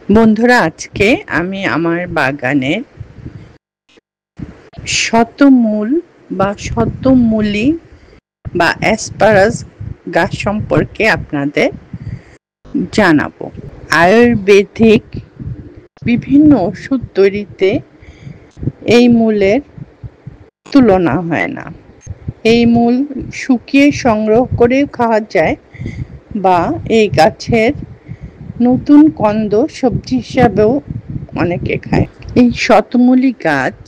বন্ধুরা, আজকে আমি আমার বাগানের শতমূল বা শতমূলী বা অ্যাসপারাগাস গাছ সম্পর্কে আপনাদের জানাবো। আয়ুর্বেদিক বিভিন্ন ওষুধ তৈরিতে এই মূলের তুলনা হয় না। এই মূল শুকিয়ে সংগ্রহ করেও খাওয়া যায় বা এই গাছের নতুন কন্দ সবজি হিসাবেও অনেকে খায়। এই শতমূলী গাছ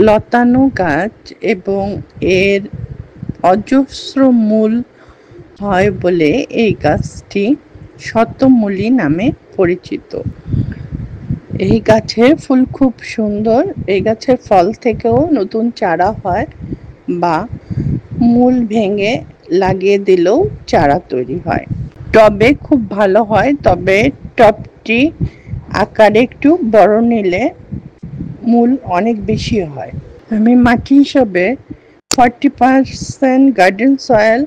লতানো গাছ এবং এর অজস্র মূল হয় বলে এই গাছটি শতমূলী নামে পরিচিত। এই গাছের ফুল খুব সুন্দর। এই গাছের ফল থেকেও নতুন চারা হয় বা মূল ভেঙে লাগিয়ে দিলেও চারা তৈরি হয়। টবে খুব ভালো হয়, তবে টবটি আকারে একটু বড় নিলে মূল অনেক বেশি হয়। আমি মাটি হিসাবে 40% গার্ডেন সয়েল,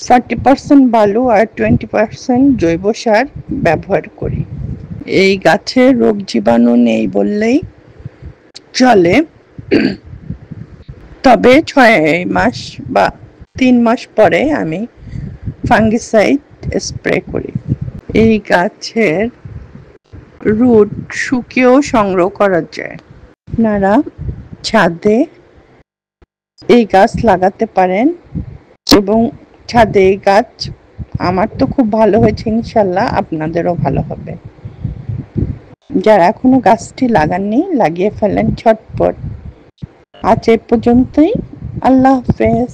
40% বালু আর 20% জৈব সার ব্যবহার করি। এই গাছে রোগ জীবাণু নেই বললেই চলে, তবে 6 মাস বা 3 মাস পরে আমি ফাঙ্গিসাইড স্প্রে করি। এই গাছের রুট শুকিয়েও সংগ্রহ করা যায়। আপনারা ছাদে এই গাছ লাগাতে পারেন এবং ছাদে এই গাছ আমার তো খুব ভালো হয়েছে, ইনশাল্লাহ আপনাদেরও ভালো হবে। যারা এখনো গাছটি লাগাননি লাগিয়ে ফেলেন ঝটপট। আজ এ পর্যন্তই। আল্লাহ হাফেজ।